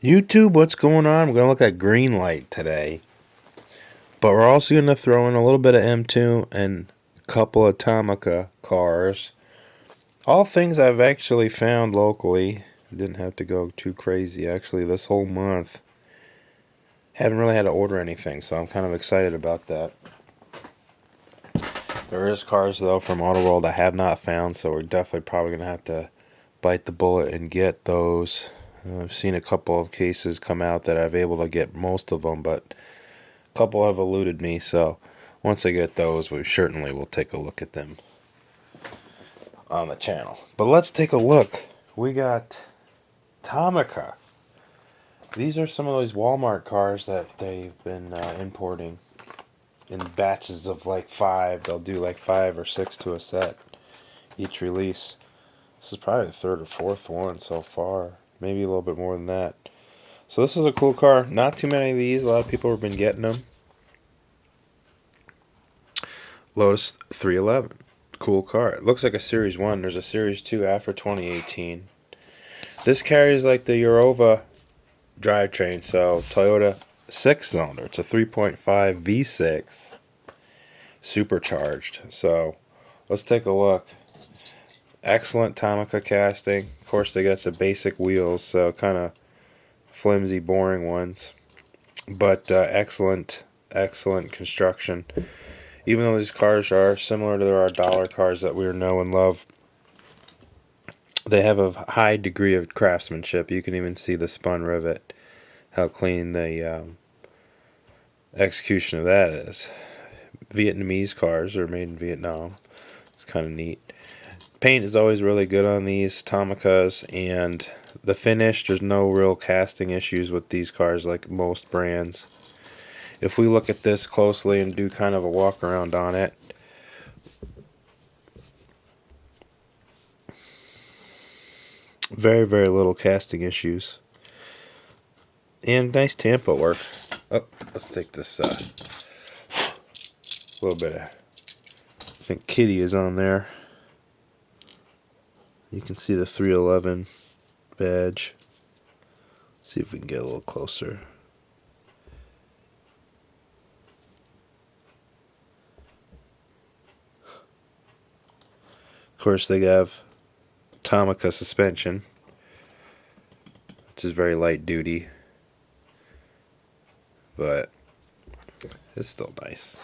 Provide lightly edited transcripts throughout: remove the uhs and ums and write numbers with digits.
YouTube, what's going on? We're going to look at Greenlight today. But we're also going to throw in a little bit of M2 and a couple of Tomica cars. All things I've actually found locally. Didn't have to go too crazy actually this whole month. Haven't really had to order anything, so I'm kind of excited about that. There is cars though from Autoworld I have not found, so we're definitely probably going to have to bite the bullet and get those. I've seen a couple of cases come out that I've able to get most of them, but a couple have eluded me, so once I get those, we certainly will take a look at them on the channel. But let's take a look. We got Tomica. These are some of those Walmart cars that they've been importing in batches of like 5. They'll do like 5 or 6 to a set each release. This is probably the 3rd or 4th one so far. Maybe a little bit more than that. So this is a cool car. Not too many of these. A lot of people have been getting them. Lotus 311. Cool car. It looks like a Series 1. There's a Series 2 after 2018. This carries like the Eurova drivetrain. So Toyota 6-cylinder. It's a 3.5 V6 supercharged. So let's take a look. Excellent Tomica casting. Of course, they got the basic wheels, so kind of flimsy, boring ones. But excellent construction. Even though these cars are similar to our dollar cars that we know and love, they have a high degree of craftsmanship. You can even see the spun rivet, how clean the execution of that is. Vietnamese cars are made in Vietnam. It's kind of neat. Paint is always really good on these Tomicas, and the finish, there's no real casting issues with these cars like most brands. If we look at this closely and do kind of a walk around on it, very, very little casting issues. And nice tampo work. Oh, let's take this little bit of, I think Kitty is on there. You can see the 311 badge. Let's see if we can get a little closer. Of course, they have Tomica suspension, which is very light duty, but it's still nice.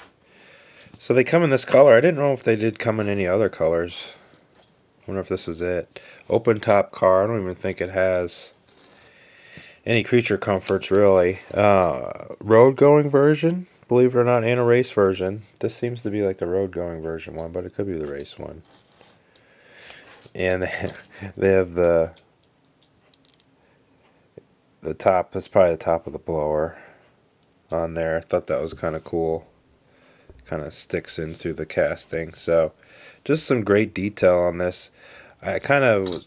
So they come in this color. I didn't know if they did come in any other colors. Wonder if this is it. Open top car. I don't even think it has any creature comforts really. Road going version, believe it or not, and a race version. This seems to be like the road going version one, but it could be the race one. And they have the top. That's probably the top of the blower on there. I thought that was kind of cool. Kind of sticks in through the casting. So just some great detail on this. I kind of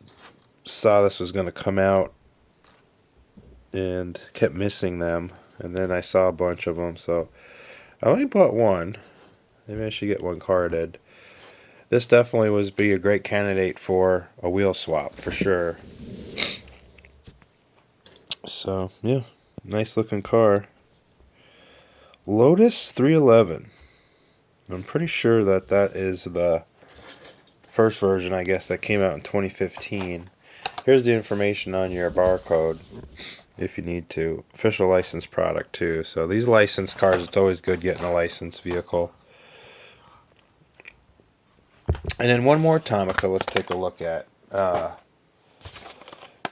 saw this was going to come out and kept missing them, and then I saw a bunch of them, so I only bought one. Maybe I should get one carded. This definitely would be a great candidate for a wheel swap for sure. So yeah, nice looking car. Lotus 311. I'm pretty sure that is the first version, I guess, that came out in 2015. Here's the information on your barcode if you need to. Official licensed product too. So these licensed cars, it's always good getting a licensed vehicle. And then one more Tomica let's take a look at.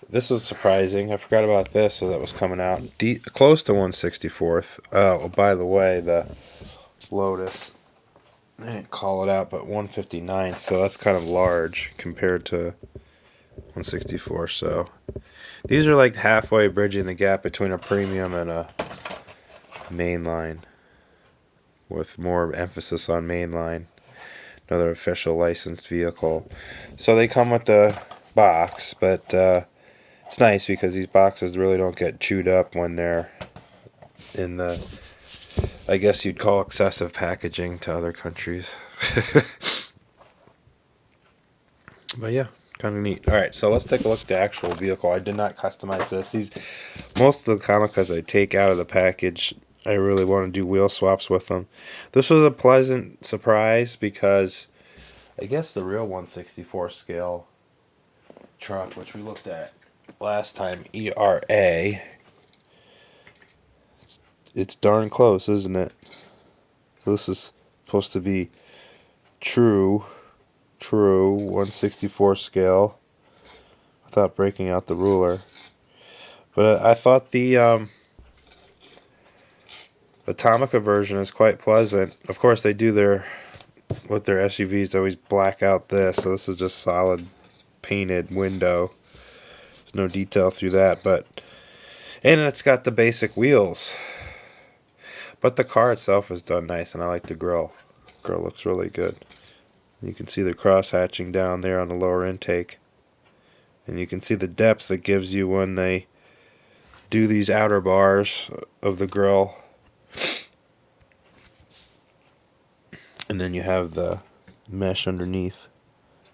This was surprising. I forgot about this, so that was coming out close to 1/64th. Oh, by the way, the Lotus, I didn't call it out, but 159, so that's kind of large compared to 1/64. So these are like halfway bridging the gap between a premium and a mainline, with more emphasis on mainline. Another official licensed vehicle. So they come with the box, but it's nice because these boxes really don't get chewed up when they're in the, I guess you'd call excessive packaging to other countries. But yeah, Kind of neat. All right, so let's take a look at the actual vehicle. I did not customize this. Most of the Tomicas I take out of the package, I really want to do wheel swaps with them. This was a pleasant surprise because I guess the real 1/64 scale truck, which we looked at last time, ERA, it's darn close, isn't it? So this is supposed to be true 1/64 scale without breaking out the ruler. But I thought the Tomica version is quite pleasant. Of course, they do with their SUVs, they always black out this, so this is just solid painted window. There's no detail through that, and it's got the basic wheels. But the car itself is done nice, and I like the grill. The grill looks really good. You can see the cross hatching down there on the lower intake. And you can see the depth that gives you when they do these outer bars of the grill. And then you have the mesh underneath.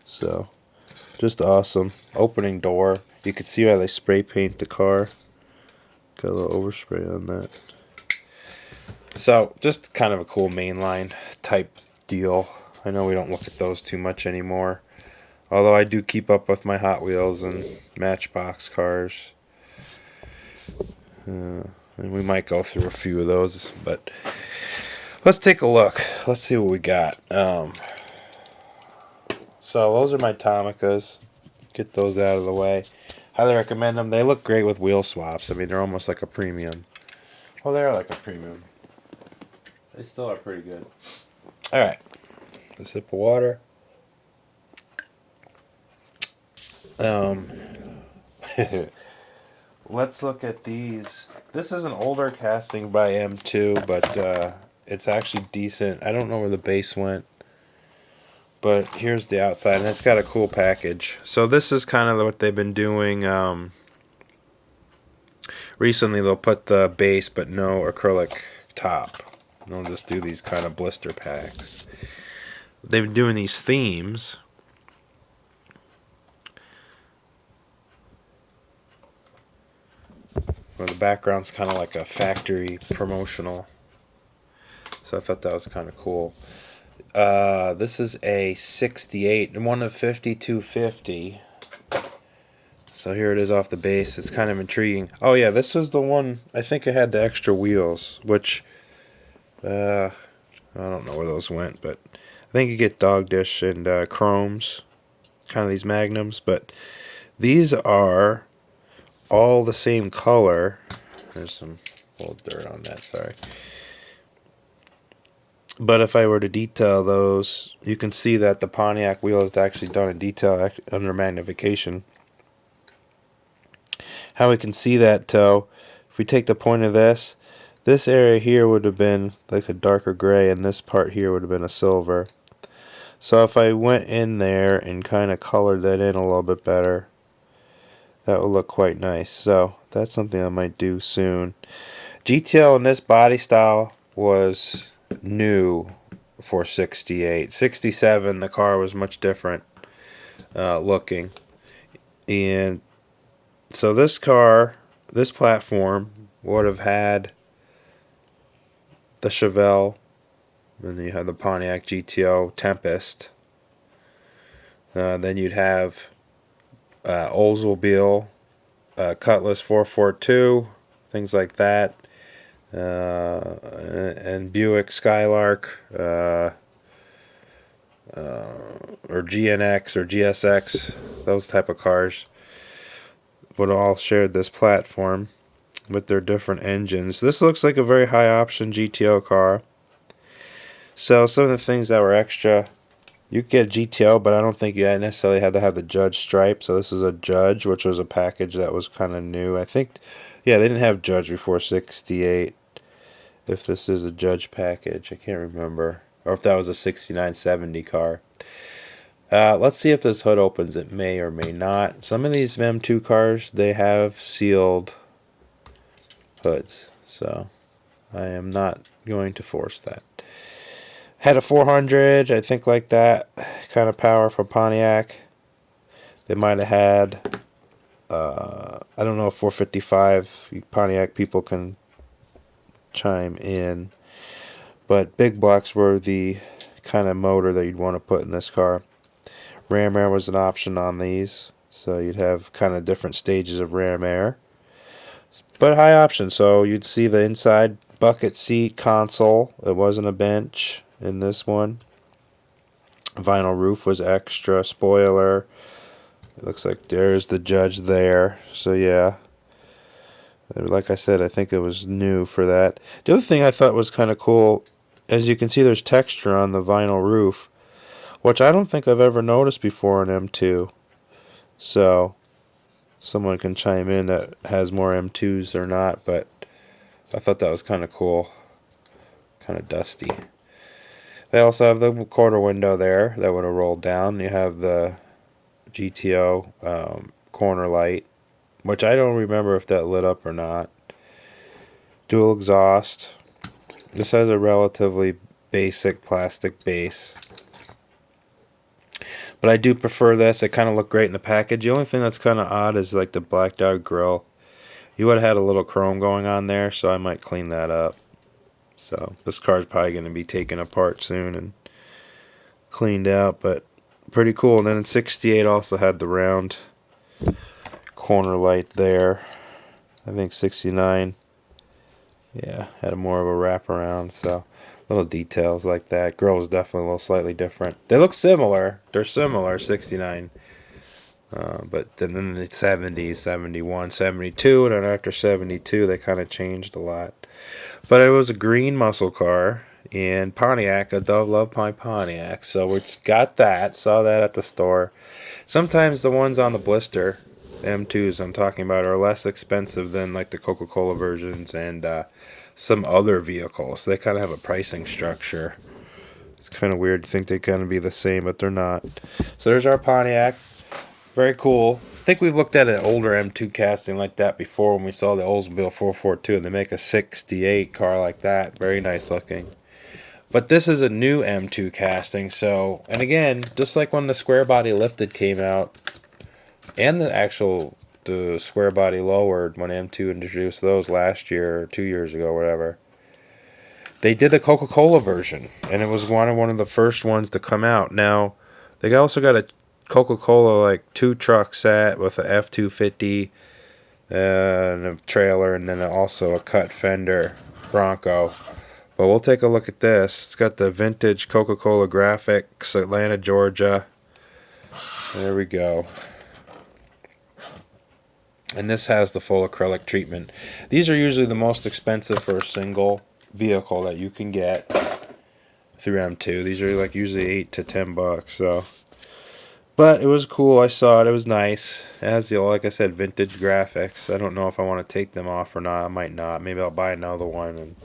So, just awesome. Opening door. You can see how they spray paint the car. Got a little overspray on that. So, just kind of a cool mainline type deal. I know we don't look at those too much anymore. Although I do keep up with my Hot Wheels and Matchbox cars. And we might go through a few of those. But let's take a look. Let's see what we got. So those are my Tomicas. Get those out of the way. Highly recommend them. They look great with wheel swaps. I mean, they're almost like a premium. Well, they are like a premium. They still are pretty good. Alright. A sip of water. Let's look at these. This is an older casting by M2, but it's actually decent. I don't know where the base went. But here's the outside, and it's got a cool package. So this is kind of what they've been doing. Recently, they'll put the base, but no acrylic top. They'll just do these kind of blister packs. They've been doing these themes. Where the background's kind of like a factory promotional. So I thought that was kind of cool. This is a 68 and one of 5250. So here it is off the base. It's kind of intriguing. Oh yeah, this was the one, I think it had the extra wheels, which I don't know where those went, but I think you get dog dish and chromes, kind of these magnums, but these are all the same color. There's some little dirt on that, sorry. But if I were to detail those, you can see that the Pontiac wheel is actually done in detail under magnification. How we can see that though, if we take the point of this area here would have been like a darker gray, and this part here would have been a silver. So if I went in there and kind of colored that in a little bit better, that would look quite nice. So that's something I might do soon. GTL in this body style was new for 68. 67, the car was much different looking. And so this car, this platform, would have had the Chevelle, and then you have the Pontiac GTO Tempest. Then you'd have Oldsmobile, Cutlass 442, things like that, and Buick Skylark, or GNX or GSX, those type of cars would all shared this platform with their different engines. This looks like a very high option GTO car. So some of the things that were extra, you could get a GTO, but I don't think you necessarily had to have the Judge stripe. So this is a Judge, which was a package that was kind of new. I think, yeah, they didn't have Judge before 68. If this is a Judge package, I can't remember. Or if that was a 6970 car. Let's see if this hood opens. It may or may not. Some of these M2 cars, they have sealed hoods. So I am not going to force that. Had a 400, I think, like that kind of power from Pontiac. They might have had, I don't know, 455. Pontiac people can chime in. But big blocks were the kind of motor that you'd want to put in this car. Ram air was an option on these, so you'd have kind of different stages of ram air. But high option, so you'd see the inside bucket seat console. It wasn't a bench in this one. Vinyl roof was extra. Spoiler. It looks like there's the judge there. So yeah. Like I said, I think it was new for that. The other thing I thought was kind of cool, as you can see, there's texture on the vinyl roof, which I don't think I've ever noticed before in M2. So someone can chime in that has more M2s or not, but I thought that was kind of cool. Kind of dusty. They also have the quarter window there that would have rolled down. You have the GTO corner light, which I don't remember if that lit up or not. Dual exhaust. This has a relatively basic plastic base, but I do prefer this. It kind of looked great in the package. The only thing that's kind of odd is like the blacked out grill. You would have had a little chrome going on there, so I might clean that up. So this car's probably going to be taken apart soon and cleaned out, but pretty cool. And then in 68 also had the round corner light there. I think 69, yeah, had a more of a wraparound. So little details like that. Grill was definitely a little slightly different. They look similar. They're similar, 69. But then in the 70s, 71, 72, and then after 72, they kind of changed a lot. But it was a green muscle car, and Pontiac, I love my Pontiac, so it's got that. Saw that at the store. Sometimes the ones on the blister, M2s I'm talking about, are less expensive than like the Coca-Cola versions and some other vehicles. They kind of have a pricing structure. It's kind of weird to think they're going to be the same, but they're not. So there's our Pontiac. Very cool. I think we've looked at an older M2 casting like that before when we saw the Oldsmobile 442, and they make a 68 car like that. Very nice looking. But this is a new M2 casting, so, and again, just like when the square body lifted came out, and the square body lowered when M2 introduced those last year or 2 years ago, whatever, they did the Coca-Cola version, and it was one of the first ones to come out. Now, they also got a Coca-Cola like 2 truck set with a F-250 and a trailer, and then also a cut fender Bronco. But we'll take a look at this. It's got the vintage Coca-Cola graphics, Atlanta, Georgia. There we go. And this has the full acrylic treatment. These are usually the most expensive for a single vehicle that you can get through M2. These are like usually $8 to $10. So, but it was cool. I saw it. It was nice. It has the, like I said, vintage graphics. I don't know if I want to take them off or not. I might not. Maybe I'll buy another one, and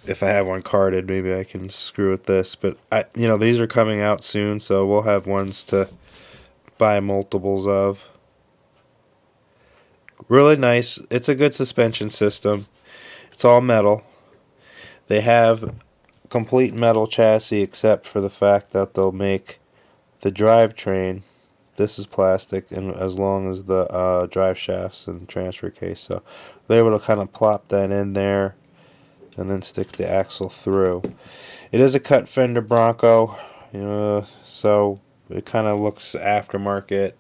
if I have one carded, maybe I can screw with this. But these are coming out soon, so we'll have ones to buy multiples of. Really nice. It's a good suspension system. It's all metal. They have complete metal chassis except for the fact that they'll make the drivetrain. This is plastic, and as long as the drive shafts and transfer case. So they're able to kind of plop that in there and then stick the axle through. It is a cut fender Bronco, so it kind of looks aftermarket.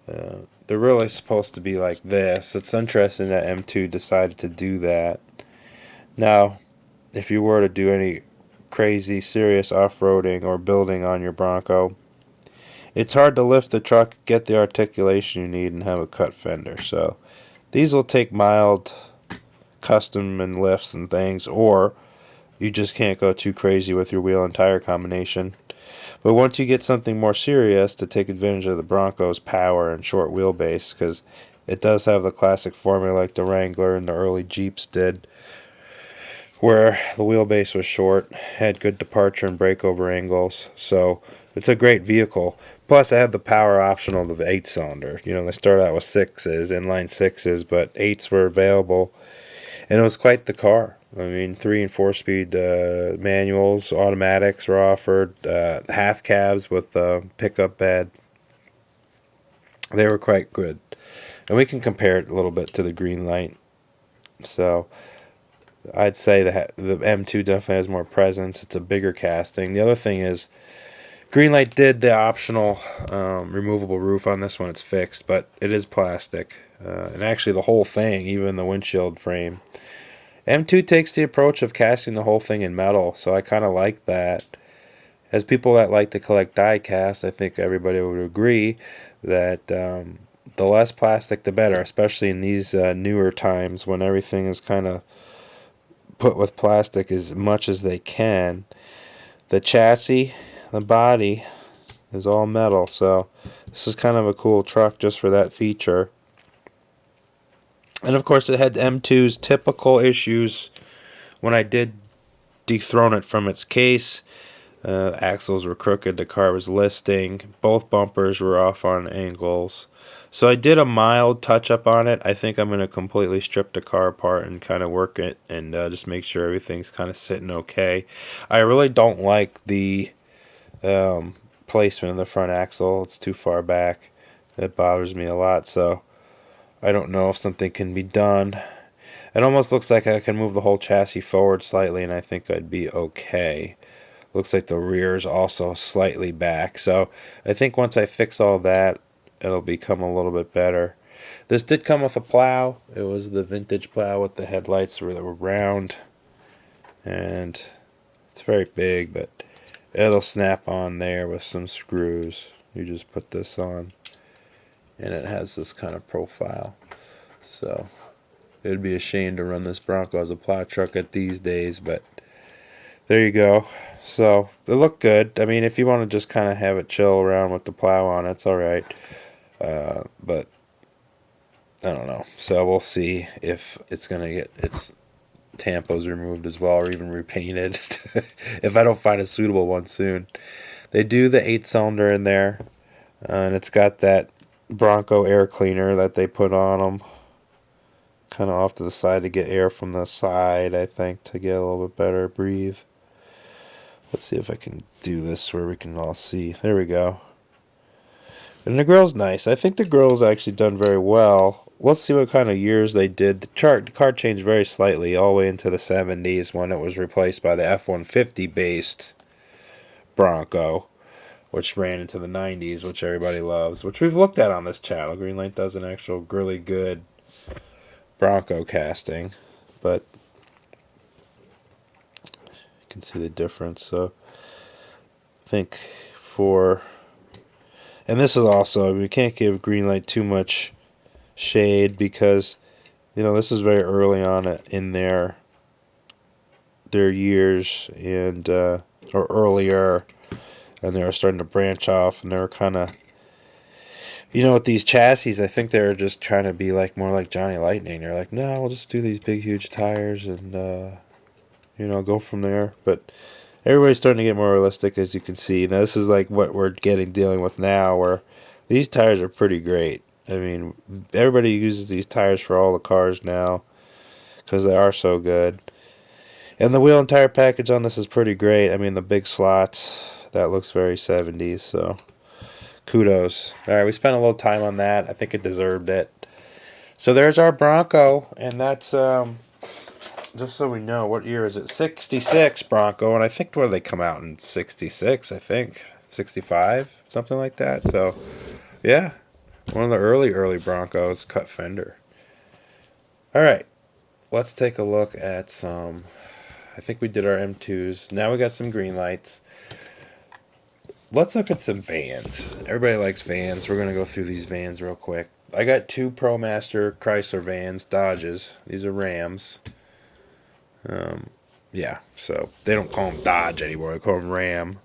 They're really supposed to be like this. It's interesting that M2 decided to do that. Now, if you were to do any crazy, serious off-roading or building on your Bronco, it's hard to lift the truck, get the articulation you need, and have a cut fender. So these will take mild custom and lifts and things, or you just can't go too crazy with your wheel and tire combination. But once you get something more serious, to take advantage of the Bronco's power and short wheelbase, because it does have the classic formula like the Wrangler and the early Jeeps did, where the wheelbase was short, had good departure and breakover angles. So it's a great vehicle. Plus, I had the power optional of the 8-cylinder. They started out with 6s, inline 6s, but 8s were available. And it was quite the car. 3 and 4-speed manuals, automatics were offered, half cabs with pickup bed. They were quite good. And we can compare it a little bit to the Greenlight. So I'd say that the M2 definitely has more presence. It's a bigger casting. The other thing is, Greenlight did the optional removable roof on this one. It's fixed, but it is plastic. And actually the whole thing, even the windshield frame. M2 takes the approach of casting the whole thing in metal, so I kind of like that. As people that like to collect diecast, I think everybody would agree that the less plastic the better, especially in these newer times when everything is kind of put with plastic as much as they can. The chassis, the body is all metal, so this is kind of a cool truck just for that feature. And of course it had M2's typical issues when I did dethrone it from its case. Axles were crooked, the car was listing, both bumpers were off on angles. So I did a mild touch up on it. I think I'm going to completely strip the car apart and kind of work it and just make sure everything's kind of sitting okay. I really don't like the placement of the front axle. It's too far back. It bothers me a lot, so I don't know if something can be done. It almost looks like I can move the whole chassis forward slightly and I think I'd be okay. Looks like the rear is also slightly back. So I think once I fix all that, it'll become a little bit better. This did come with a plow. It was the vintage plow with the headlights that were round. And it's very big, but it'll snap on there with some screws. You just put this on. And it has this kind of profile. So it'd be a shame to run this Bronco as a plow truck at these days, but there you go. So they look good. I mean, if you want to just kind of have it chill around with the plow on, it's alright. But I don't know. So we'll see if it's going to get its tampos removed as well, or even repainted if I don't find a suitable one soon. They do the 8-cylinder in there, and it's got that Bronco air cleaner that they put on them, kind of off to the side to get air from the side, I think, to get a little bit better breathe. Let's see if I can do this where we can all see. There we go. And the grill's nice. I think the grill's actually done very well. Let's see what kind of years they did. The car changed very slightly all the way into the 70s when it was replaced by the F-150 based Bronco, which ran into the 90s, which everybody loves, which we've looked at on this channel. Greenlight does an actual really good Bronco casting, but you can see the difference. So I think for, and this is also, we can't give Greenlight too much shade because, you know, this is very early on in their years, and or earlier, and they were starting to branch off, and they were kind of, you know, with these chassis, I think they were just trying to be like more like Johnny Lightning. They're like, no, we'll just do these big huge tires and you know, go from there. But everybody's starting to get more realistic, as you can see. Now this is like what we're dealing with now, where these tires are pretty great. I mean, everybody uses these tires for all the cars now because they are so good. And the wheel and tire package on this is pretty great. I mean, the big slots, that looks very 70s, so kudos. Alright, we spent a little time on that. I think it deserved it. So there's our Bronco, and that's, just so we know, what year is it? 66 Bronco, and I think, where they come out in 66, I think. 65, something like that. So, yeah. One of the early Broncos, cut fender. Alright, let's take a look at some, I think we did our M2s. Now we got some Greenlights. Let's look at some vans. Everybody likes vans. We're going to go through these vans real quick. I got two ProMaster Chrysler vans, Dodges. These are Rams. Yeah, so they don't call them Dodge anymore. They call them Ram.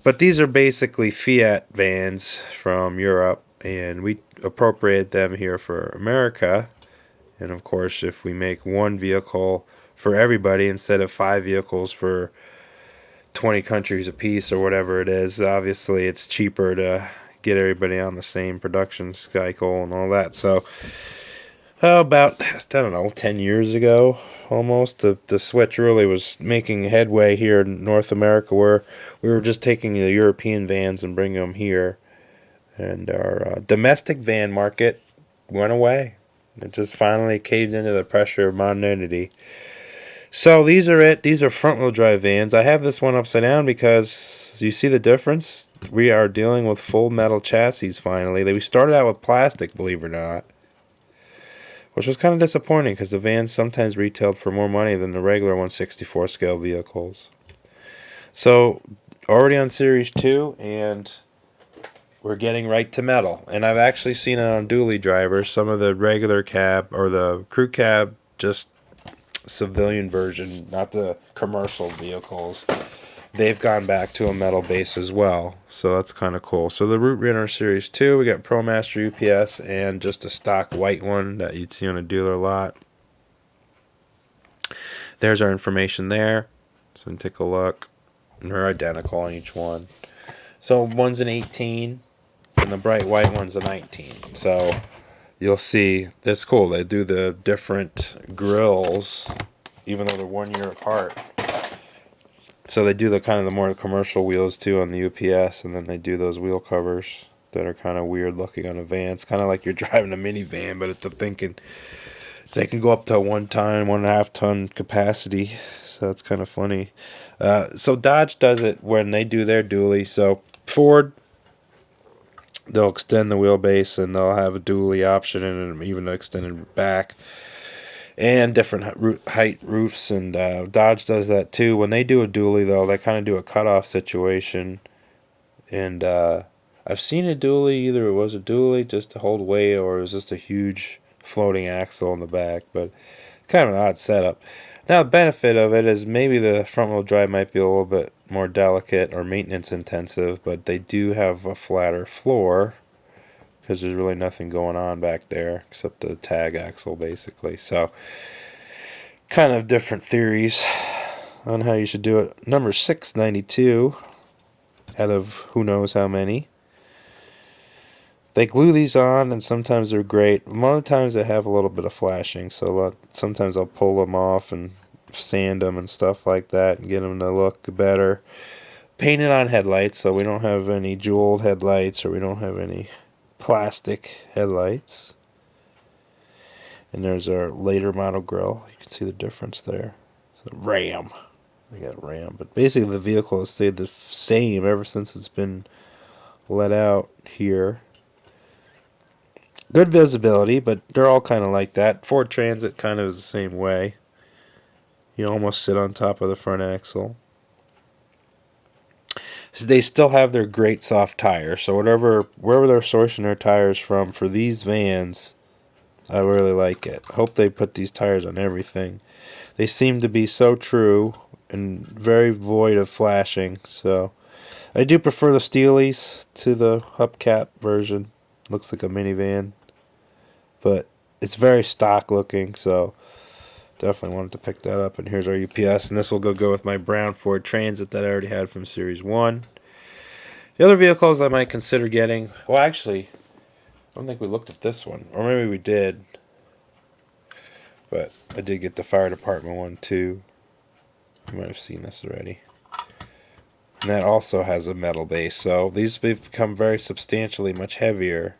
But these are basically Fiat vans from Europe, and we appropriated them here for America. And of course, if we make one vehicle for everybody instead of 5 vehicles for 20 countries apiece or whatever it is, obviously it's cheaper to get everybody on the same production cycle and all that. So about, I don't know, 10 years ago almost, the switch really was making headway here in North America, where we were just taking the European vans and bringing them here. And our domestic van market went away. It just finally caved into the pressure of modernity. So these are it. These are front-wheel drive vans. I have this one upside down because you see the difference? We are dealing with full metal chassis finally. We started out with plastic, believe it or not, which was kind of disappointing because the vans sometimes retailed for more money than the regular 164 scale vehicles. So already on Series 2, and we're getting right to metal. And I've actually seen it on dually drivers. Some of the regular cab or the crew cab, just civilian version, not the commercial vehicles, they've gone back to a metal base as well. So that's kind of cool. So the Root Runner Series 2, we got ProMaster UPS and just a stock white one that you'd see on a dealer lot. There's our information there. So we can take a look. And they're identical on each one. So one's an 18 and the bright white one's a 19. So you'll see, that's cool. They do the different grills, even though they're 1 year apart. So they do the kind of the more commercial wheels too on the UPS, and then they do those wheel covers that are kind of weird looking on a van. It's kind of like you're driving a minivan, but it's thinking they can go up to 1.5 ton capacity. So it's kind of funny. So Dodge does it when they do their dually. So Ford, they'll extend the wheelbase and they'll have a dually option and even an extended back and different height roofs, and Dodge does that too. When they do a dually though, they kind of do a cutoff situation, and I've seen a dually, either it was a dually just to hold weight or it was just a huge floating axle in the back, but kind of an odd setup. Now the benefit of it is maybe the front wheel drive might be a little bit more delicate or maintenance intensive, but they do have a flatter floor because there's really nothing going on back there except the tag axle basically. So kind of different theories on how you should do it. Number 692 out of who knows how many. They glue these on and sometimes they're great. A lot of times they have a little bit of flashing, so sometimes I'll pull them off and sand them and stuff like that and get them to look better. Painted on headlights, so we don't have any jeweled headlights or we don't have any plastic headlights. And there's our later model grille. You can see the difference there. So Ram. They got Ram. But basically the vehicle has stayed the same ever since it's been let out here. Good visibility, but they're all kind of like that. Ford Transit kind of is the same way. You almost sit on top of the front axle. So they still have their great soft tires. So wherever they're sourcing their tires from for these vans, I really like it. Hope they put these tires on everything. They seem to be so true and very void of flashing. So I do prefer the Steelies to the hubcap version. Looks like a minivan, but it's very stock looking. So definitely wanted to pick that up. And here's our UPS, and this will go with my brown Ford Transit that I already had from Series 1. The other vehicles I might consider getting, well actually, I don't think we looked at this one, or maybe we did, but I did get the fire department one too. You might have seen this already. And that also has a metal base, so these have become very substantially much heavier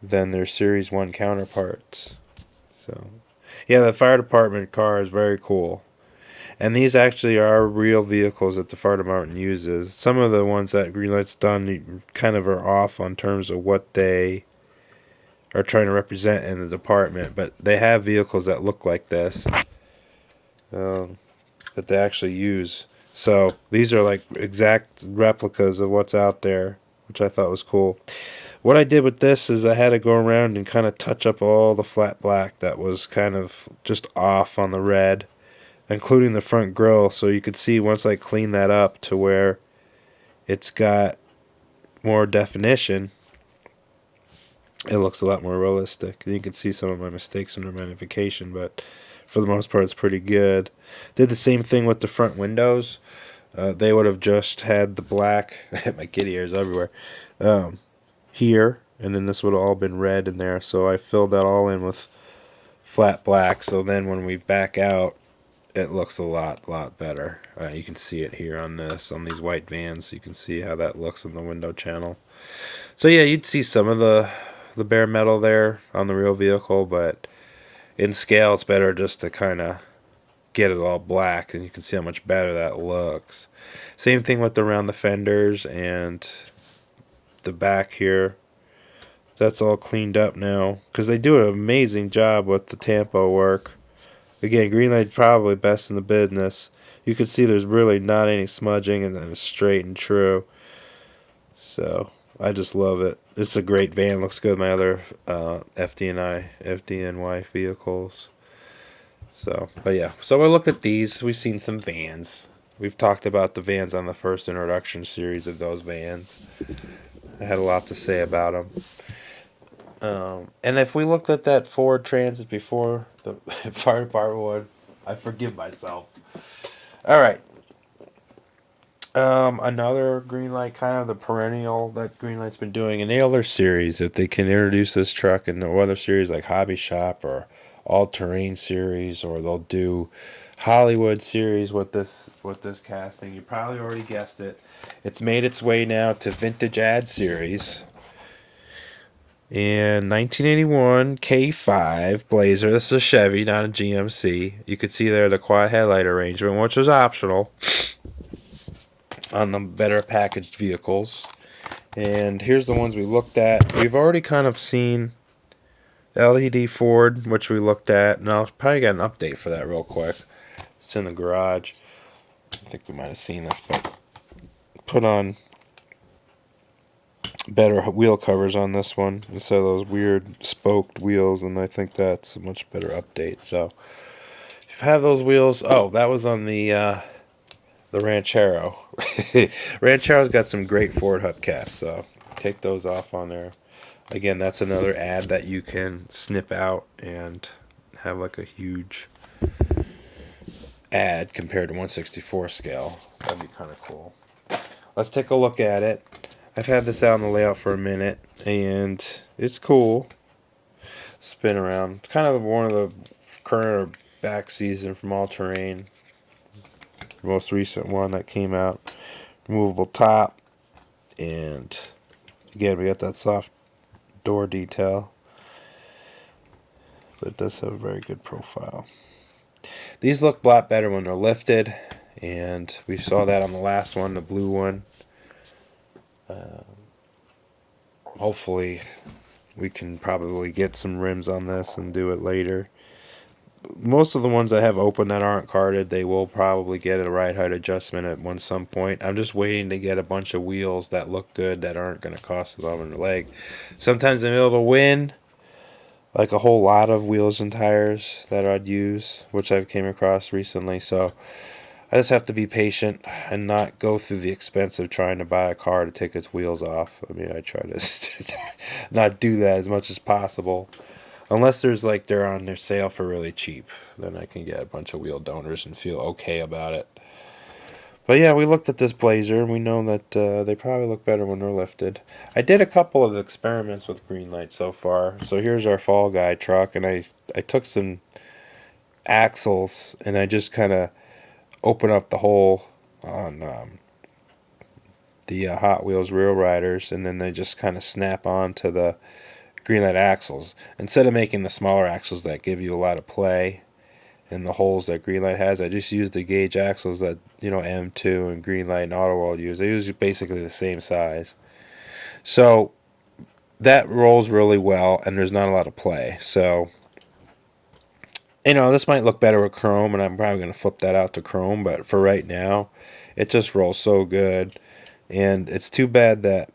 than their Series 1 counterparts. So yeah, the fire department car is very cool. And these actually are real vehicles that the fire department uses. Some of the ones that Greenlight's done kind of are off on terms of what they are trying to represent in the department. But they have vehicles that look like this that they actually use. So these are like exact replicas of what's out there, which I thought was cool. What I did with this is I had to go around and kind of touch up all the flat black that was kind of just off on the red, including the front grille, so you could see once I clean that up to where it's got more definition, it looks a lot more realistic. You can see some of my mistakes under magnification, but for the most part it's pretty good. Did the same thing with the front windows. They would have just had the black, my kitty hairs everywhere, here, and then this would have all been red in there, so I filled that all in with flat black, so then when we back out it looks a lot better. You can see it here on these white vans. You can see how that looks in the window channel. So yeah, you'd see some of the bare metal there on the real vehicle, but in scale, it's better just to kind of get it all black, and you can see how much better that looks. Same thing with around the fenders and the back here. That's all cleaned up now because they do an amazing job with the tampo work. Again, Greenlight probably best in the business. You can see there's really not any smudging, and then it's straight and true. So I just love it. It's a great van. Looks good. My other FDNY vehicles. So, but yeah. So we looked at these. We've seen some vans. We've talked about the vans on the first introduction series of those vans. I had a lot to say about them. And if we looked at that Ford Transit before the fire department one, I forgive myself. All right. Another Greenlight, kind of the perennial that Greenlight's been doing in the other series. If they can introduce this truck in the other series like Hobby Shop or All Terrain series, or they'll do Hollywood series with this casting, you probably already guessed it. It's made its way now to Vintage Ad series. In 1981 K5 Blazer. This is a Chevy, not a GMC. You could see there the quad headlight arrangement, which was optional on the better packaged vehicles. And here's the ones we looked at. We've already kind of seen LED Ford, which we looked at, and I'll probably get an update for that real quick. It's in the garage. I think we might have seen this, but put on better wheel covers on this one instead of those weird spoked wheels, and I think that's a much better update. So if you have those wheels, oh, that was on the Ranchero. Ranchero's got some great Ford hubcaps, so take those off on there. Again, that's another ad that you can snip out and have like a huge ad compared to 1/64 scale. That'd be kind of cool. Let's take a look at it. I've had this out in the layout for a minute, and it's cool. Spin around. Kind of one of the current or back season from All Terrain. The most recent one that came out. Removable top. And again, we got that soft door detail. But it does have a very good profile. These look a lot better when they're lifted. And we saw that on the last one, the blue one. Hopefully we can probably get some rims on this and do it later. Most of the ones I have open that aren't carded, they will probably get a ride height adjustment at some point. I'm just waiting to get a bunch of wheels that look good that aren't going to cost an arm and a leg. Sometimes I'm able to win like a whole lot of wheels and tires that I'd use, which I've came across recently. So I just have to be patient and not go through the expense of trying to buy a car to take its wheels off. I mean, I try to not do that as much as possible. Unless there's like they're on their sale for really cheap. Then I can get a bunch of wheel donors and feel okay about it. But yeah, we looked at this Blazer and we know that they probably look better when they're lifted. I did a couple of experiments with Greenlight so far. So here's our Fall Guy truck, and I took some axles and I just kind of open up the hole on the Hot Wheels Real Riders, and then they just kind of snap on to the Greenlight axles. Instead of making the smaller axles that give you a lot of play in the holes that Greenlight has, I just use the gauge axles that M2 and Greenlight and Auto World use. They use basically the same size. So that rolls really well, and there's not a lot of play. So this might look better with chrome, and I'm probably going to flip that out to chrome, but for right now, it just rolls so good. And it's too bad that,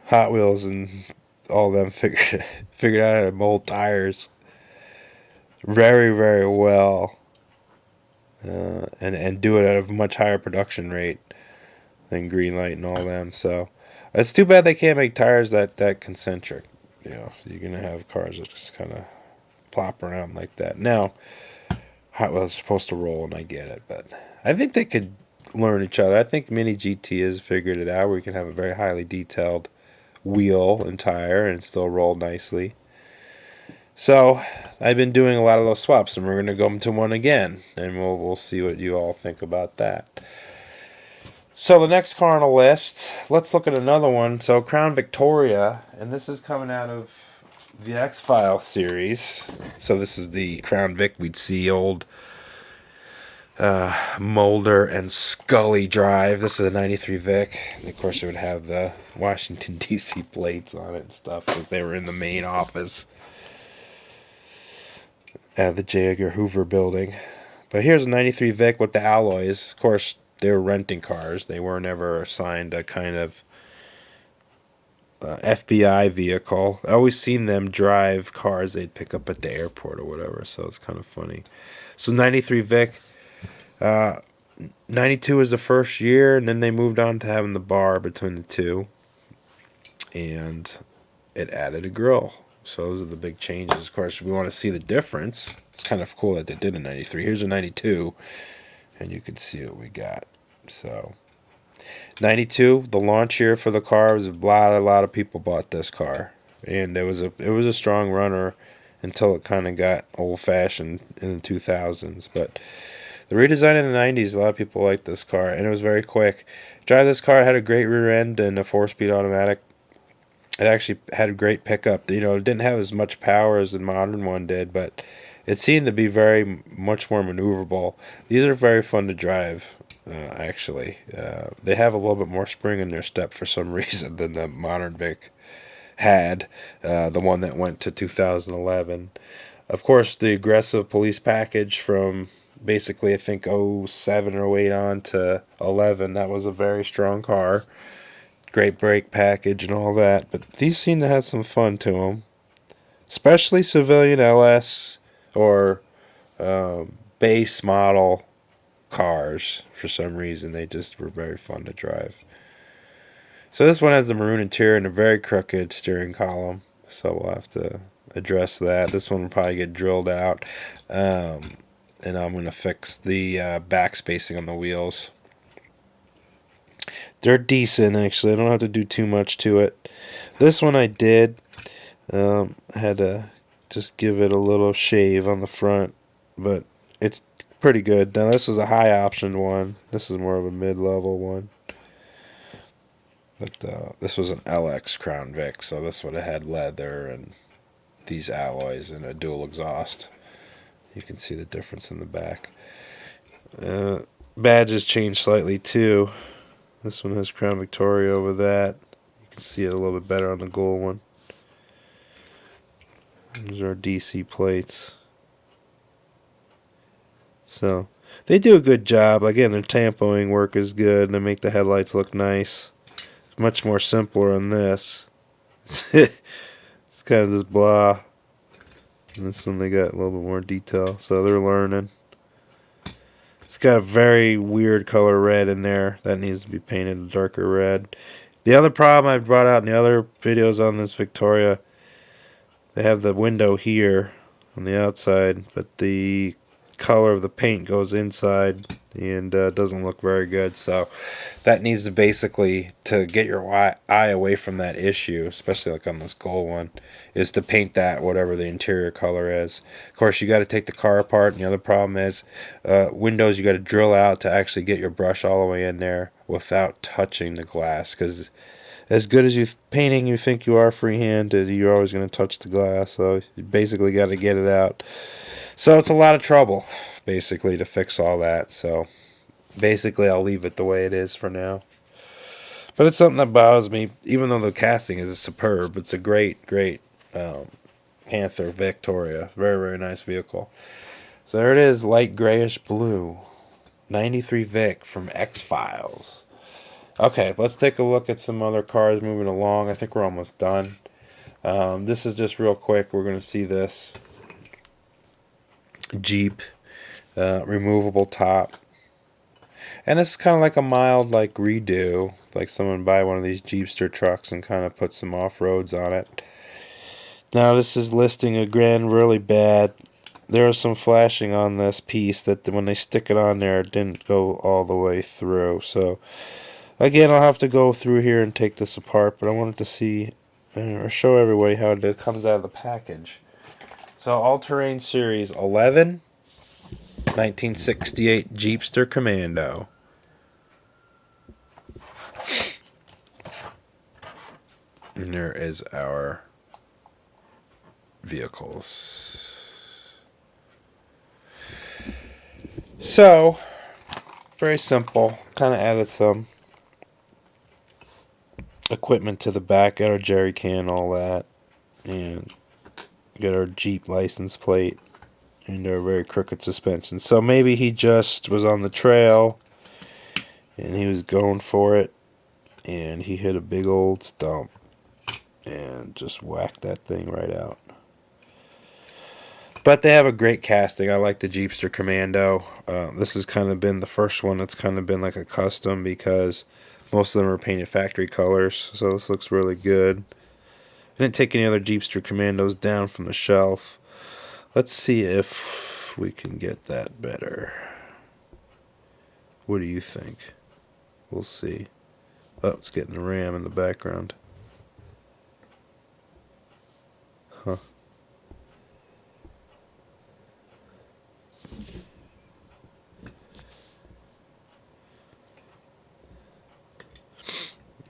Hot Wheels and all them figured out how to mold tires very, very well, and do it at a much higher production rate than Greenlight and all them. So it's too bad they can't make tires that concentric. You're going to have cars that just kind of plop around like that. Now, Hot Wheels are supposed to roll, and I get it, but I think they could learn each other. I think Mini GT has figured it out where you can have a very highly detailed wheel and tire and still roll nicely. So I've been doing a lot of those swaps, and we're going to go into one again, and we'll see what you all think about that. So the next car on the list, let's look at another one. So Crown Victoria, and this is coming out of the X-Files series. So this is the Crown Vic we'd see old Mulder and Scully drive. This is a 93 Vic. And of course it would have the Washington D.C. plates on it and stuff because they were in the main office at the J. Edgar Hoover building. But here's a 93 Vic with the alloys. Of course, they were renting cars. They weren't ever assigned a kind of FBI vehicle. I always seen them drive cars they'd pick up at the airport or whatever, so it's kind of funny. So 93 Vic, 92 was the first year, and then they moved on to having the bar between the two, and it added a grill. So those are the big changes. Of course, we want to see the difference. It's kind of cool that they did a 93. Here's a 92, and you can see what we got. So 92, the launch year for the car, was a lot of people bought this car, and it was a strong runner until it kind of got old fashioned in the 2000s. But the redesign in the 90s, a lot of people liked this car, and it was very quick. Drive this car, had a great rear end and a 4-speed automatic. It actually had a great pickup. You know, it didn't have as much power as the modern one did, but it seemed to be very much more maneuverable. These are very fun to drive, actually. They have a little bit more spring in their step for some reason than the modern Vic had, the one that went to 2011. Of course, the aggressive police package from basically, I think, 07 or 08 on to 11, that was a very strong car. Great brake package and all that, but these seem to have some fun to them, especially civilian LS or base model cars. For some reason, they just were very fun to drive. So this one has the maroon interior and a very crooked steering column, so we'll have to address that. This one will probably get drilled out, and I'm going to fix the back spacing on the wheels. They're decent, actually. I don't have to do too much to it. This one I did. I had to just give it a little shave on the front, but it's pretty good. Now, this was a high option one. This is more of a mid-level one. But this was an LX Crown Vic, so this would have had leather and these alloys and a dual exhaust. You can see the difference in the back. Badges changed slightly, too. This one has Crown Victoria over that. You can see it a little bit better on the gold one. These are DC plates. So, they do a good job. Again, their tampoing work is good. They make the headlights look nice. It's much more simpler than this. It's kind of just blah. And this one they got a little bit more detail. So they're learning. It's got a very weird color red in there. That needs to be painted a darker red. The other problem I've brought out in the other videos on this Victoria, they have the window here on the outside, but the color of the paint goes inside and doesn't look very good. So that needs to basically, to get your eye away from that issue, especially like on this gold one, is to paint that whatever the interior color is. Of course, you got to take the car apart, and the other problem is windows you got to drill out to actually get your brush all the way in there without touching the glass, because as good as you painting you think you are freehanded, you're always going to touch the glass, so you basically got to get it out. So it's a lot of trouble, basically, to fix all that. So basically, I'll leave it the way it is for now. But it's something that bothers me, even though the casting is superb. It's a great Panther Victoria. Very, very nice vehicle. So there it is, light grayish blue. 93 Vic from X-Files. Okay, let's take a look at some other cars moving along. I think we're almost done. This is just real quick. We're going to see this Jeep, removable top. And this is kind of like a mild redo. Like someone buy one of these Jeepster trucks and kind of put some off-roads on it. Now this is listing again really bad. There was some flashing on this piece that when they stick it on there, it didn't go all the way through. So again, I'll have to go through here and take this apart, but I wanted to see or show everybody how it comes out of the package. So All-Terrain Series 11, 1968 Jeepster Commando. And there is our vehicles. So, very simple. Kind of added some equipment to the back. Got our jerry can, all that. And got our Jeep license plate. And our very crooked suspension. So maybe he just was on the trail. And he was going for it. And he hit a big old stump. And just whacked that thing right out. But they have a great casting. I like the Jeepster Commando. This has kind of been the first one that's kind of been like a custom because most of them are painted factory colors. So this looks really good. I didn't take any other Jeepster Commandos down from the shelf. Let's see if we can get that better. What do you think? We'll see. Oh, it's getting the Ram in the background. Huh.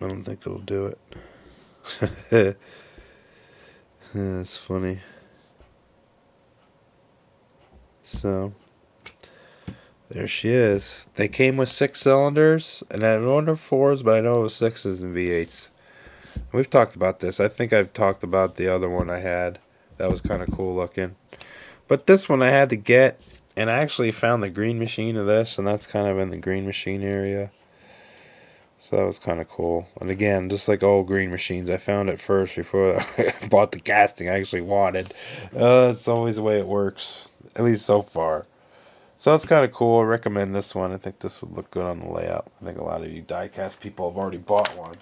I don't think it'll do it. That's funny. So, there she is. They came with 6 cylinders, and I wonder 4s, but I know it was 6s and V8s. We've talked about this. I think I've talked about the other one I had. That was kind of cool looking. But this one I had to get, and I actually found the green machine of this, and that's kind of in the green machine area. So that was kind of cool. And again, just like old green machines, I found it first before I bought the casting I actually wanted. It's always the way it works, at least so far. So that's kind of cool. I recommend this one. I think this would look good on the layout. I think a lot of you diecast people have already bought one.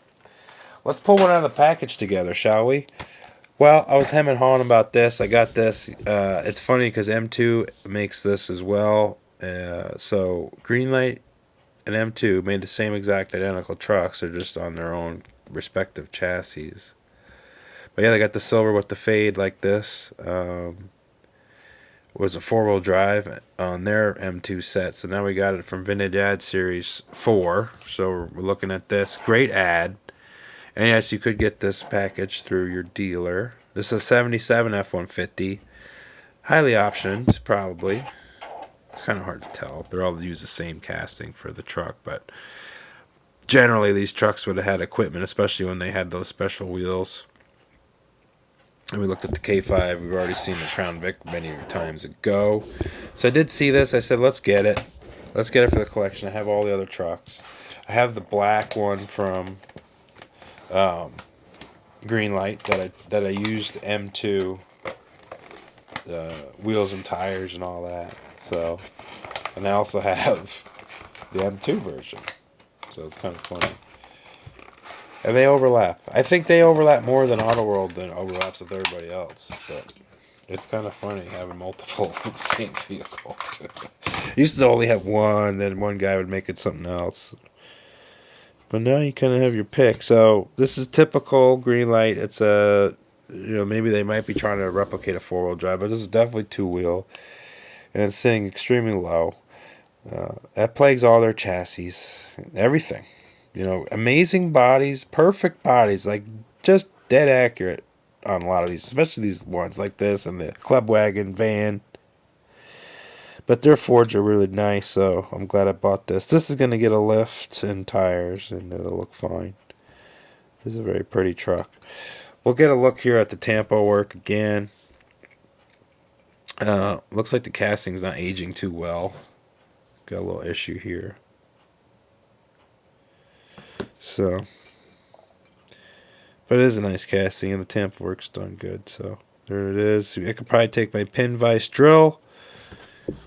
Let's pull one out of the package together, shall we? Well, I was hemming and hawing about this. I got this. It's funny because M2 makes this as well. So Greenlight and M2 made the same exact identical trucks. They're just on their own respective chassis. But yeah, they got the silver with the fade like this. Was a 4-wheel drive on their M2 set. So now we got it from Vintage Ad Series 4. So we're looking at this. Great ad. And yes, you could get this package through your dealer. This is a 77 F-150. Highly optioned, probably. It's kind of hard to tell. They're all use the same casting for the truck, but generally these trucks would have had equipment, especially when they had those special wheels. And we looked at the K5. We've already seen the Crown Vic many times ago. So I did see this. I said, let's get it. Let's get it for the collection. I have all the other trucks. I have the black one from Greenlight that I used M2 wheels and tires and all that. So, and I also have the M2 version. So it's kind of funny. And they overlap. I think they overlap more than Auto World than overlaps with everybody else. But it's kind of funny having multiple same vehicle. Used to only have one, then one guy would make it something else. But now you kind of have your pick. So this is typical Greenlight. It's a, maybe they might be trying to replicate a 4-wheel drive, but this is definitely 2-wheel. And it's sitting extremely low. That plagues all their chassis. Everything. Amazing bodies, perfect bodies, like just dead accurate on a lot of these, especially these ones like this and the Club Wagon van. But their Fords are really nice, so I'm glad I bought this. This is going to get a lift and tires, and it'll look fine. This is a very pretty truck. We'll get a look here at the tampo work again. Looks like the casting's not aging too well. Got a little issue here. So, but it is a nice casting, and the tampo work's done good. So there it is. I could probably take my pin vise drill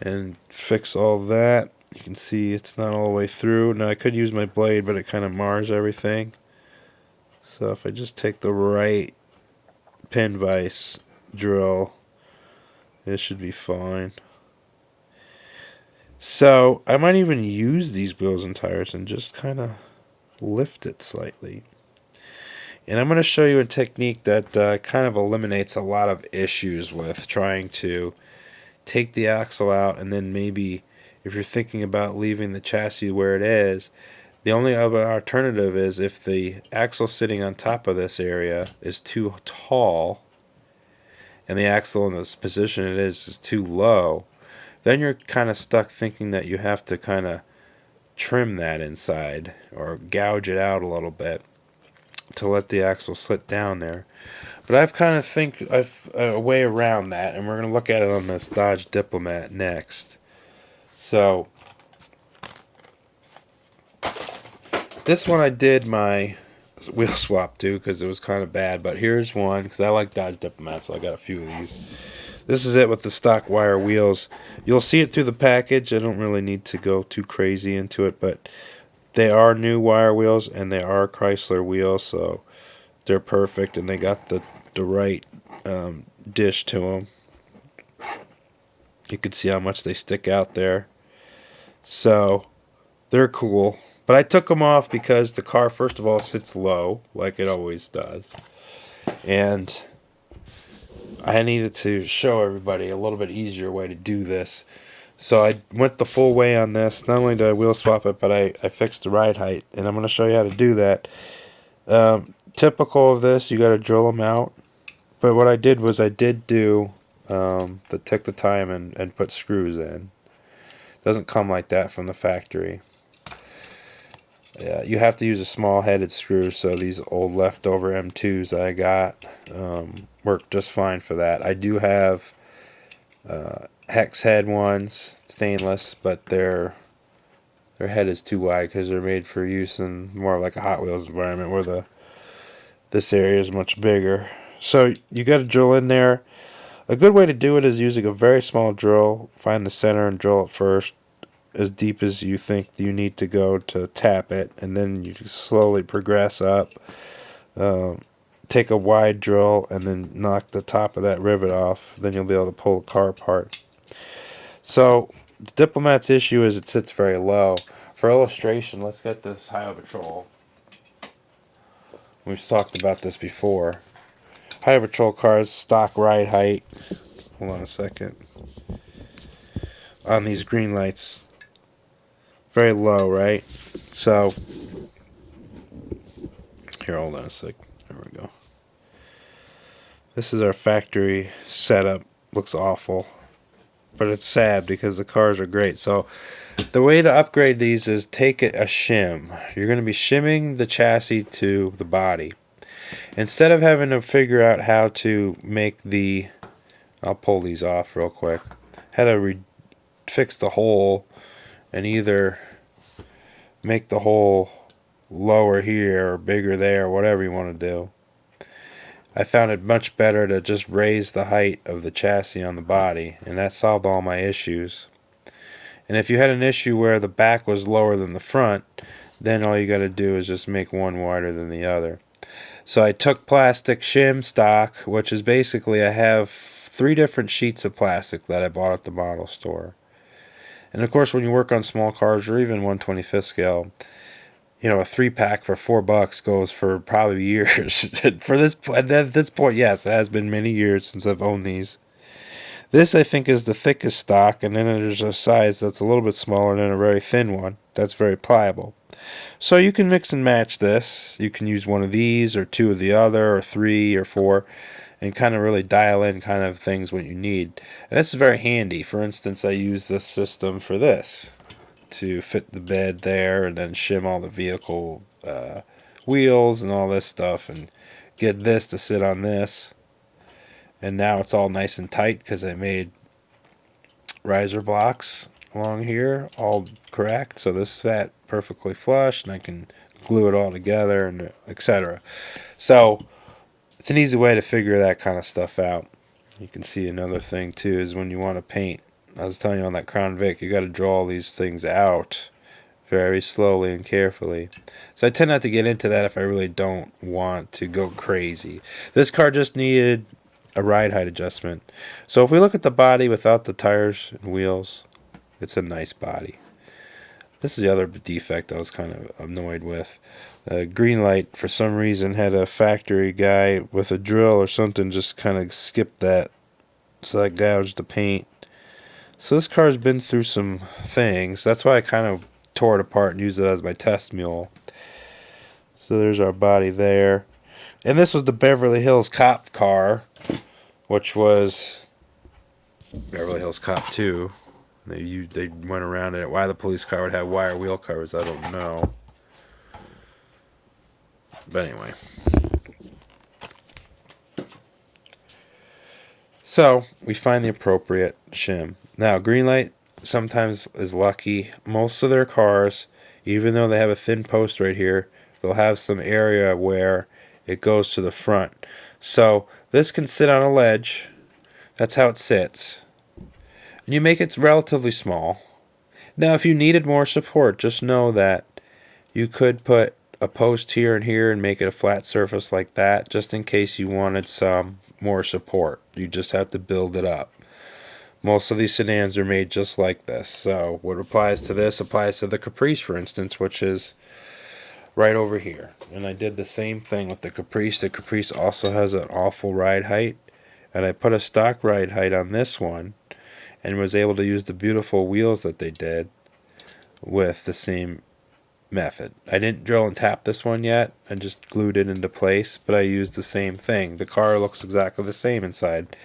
and fix all that. You can see it's not all the way through. Now I could use my blade, but it kind of mars everything. So if I just take the right pin vise drill, it should be fine. So I might even use these wheels and tires and just kind of lift it slightly. And I'm going to show you a technique that kind of eliminates a lot of issues with trying to take the axle out, and then maybe if you're thinking about leaving the chassis where it is, The only other alternative is if the axle sitting on top of this area is too tall and the axle in this position it is too low, then you're kind of stuck thinking that you have to kind of trim that inside or gouge it out a little bit to let the axle sit down there. But I've kind of think a way around that, and we're going to look at it on this Dodge Diplomat next. So this one I did my wheel swap to because it was kind of bad, but here's one because I like Dodge Diplomat, so I got a few of these. This is it with the stock wire wheels. You'll see it through the package. I don't really need to go too crazy into it, but they are new wire wheels and they are Chrysler wheels, so they're perfect, and they got the right dish to them. You can see how much they stick out there. So they're cool. But I took them off because the car, first of all, sits low, like it always does. And I needed to show everybody a little bit easier way to do this. So I went the full way on this. Not only did I wheel swap it, but I fixed the ride height. And I'm going to show you how to do that. Typical of this, you got to drill them out. But what I did was I did do took the time and put screws in. It doesn't come like that from the factory. Yeah, you have to use a small-headed screw, so these old leftover M2s that I got work just fine for that. I do have hex head ones, stainless, but their head is too wide because they're made for use in more of like a Hot Wheels environment where this area is much bigger. So you got to drill in there. A good way to do it is using a very small drill. Find the center and drill it first, as deep as you think you need to go to tap it, and then you slowly progress up. Take a wide drill and then knock the top of that rivet off. Then you'll be able to pull the car apart. So the Diplomat's issue is it sits very low. For illustration, let's get this Highway Patrol. We've talked about this before. Highway Patrol cars, stock ride height. Hold on a second. On these Greenlights. Very low, right? So, here, hold on a sec. There we go. This is our factory setup. Looks awful. But it's sad because the cars are great. So, the way to upgrade these is take a shim. You're going to be shimming the chassis to the body. Instead of having to figure out how to make the... I'll pull these off real quick. How to fix the hole and either make the hole lower here or bigger there, whatever you want to do. I found it much better to just raise the height of the chassis on the body, and that solved all my issues. And if you had an issue where the back was lower than the front, then all you got to do is just make one wider than the other. So I took plastic shim stock, which is basically I have 3 different sheets of plastic that I bought at the model store. And of course, when you work on small cars or even 1/25th scale, you know, a 3-pack for $4 goes for probably years. At this point, yes, it has been many years since I've owned these. This, I think, is the thickest stock, and then there's a size that's a little bit smaller than a very thin one. That's very pliable. So you can mix and match this. You can use one of these, or 2 of the other, or 3 or 4. And kind of really dial in kind of things what you need. And this is very handy. For instance, I use this system for this to fit the bed there and then shim all the vehicle wheels and all this stuff and get this to sit on this. And now it's all nice and tight because I made riser blocks along here all correct. So this sat perfectly flush and I can glue it all together and etc. So it's an easy way to figure that kind of stuff out. You can see another thing too is when you want to paint. I was telling you on that Crown Vic, you got to draw all these things out very slowly and carefully. So I tend not to get into that if I really don't want to go crazy. This car just needed a ride height adjustment. So if we look at the body without the tires and wheels, it's a nice body. This is the other defect I was kind of annoyed with. Greenlight, for some reason, had a factory guy with a drill or something just kind of skipped that. So that gouged the paint. So this car's been through some things. That's why I kind of tore it apart and used it as my test mule. So there's our body there. And this was the Beverly Hills Cop car, which was Beverly Hills Cop 2. They went around in it. Why the police car would have wire wheel covers, I don't know. But anyway. So, we find the appropriate shim. Now, Greenlight sometimes is lucky. Most of their cars, even though they have a thin post right here, they'll have some area where it goes to the front. So, this can sit on a ledge. That's how it sits. And you make it relatively small. Now, if you needed more support, just know that you could put a post here and here and make it a flat surface like that, just in case you wanted some more support. You just have to build it up. Most of these sedans are made just like this. So what applies to this applies to the Caprice, for instance, which is right over here. And I did the same thing with the Caprice. The Caprice also has an awful ride height. And I put a stock ride height on this one and was able to use the beautiful wheels that they did with the same method. I didn't drill and tap this one yet. I just glued it into place, but I used the same thing. The car looks exactly the same inside.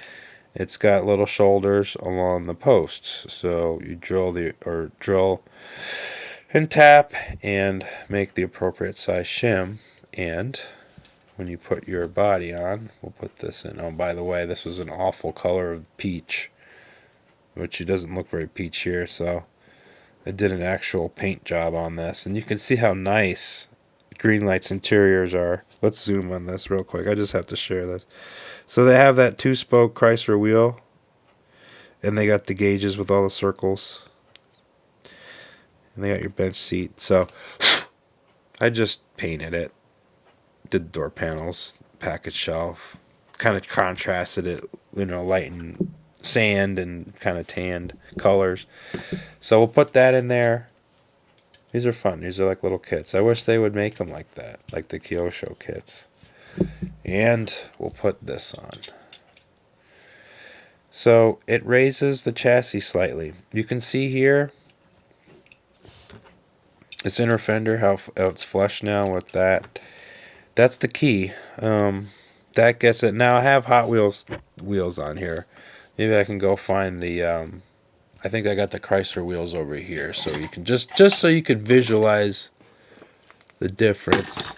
It's got little shoulders along the posts, so you drill and tap and make the appropriate size shim. And when you put your body on, we'll put this in. Oh, by the way, this was an awful color of peach, which it doesn't look very peach here, so I did an actual paint job on this, and you can see how nice Greenlight's interiors are. Let's zoom on this real quick. I just have to share this. So they have that 2-spoke Chrysler wheel, and they got the gauges with all the circles, and they got your bench seat. So I just painted it, did the door panels, package shelf, kind of contrasted it, light and sand and kind of tanned colors. So we'll put that in there. These are fun. These are like little kits. I wish they would make them like that, like the Kyosho kits. And we'll put this on. So it raises the chassis slightly. You can see here this inner fender, how it's flush now with that. That's the key. That gets it. Now I have Hot Wheels wheels on here. Maybe I can go find the, I think I got the Chrysler wheels over here, so you can just so you could visualize the difference.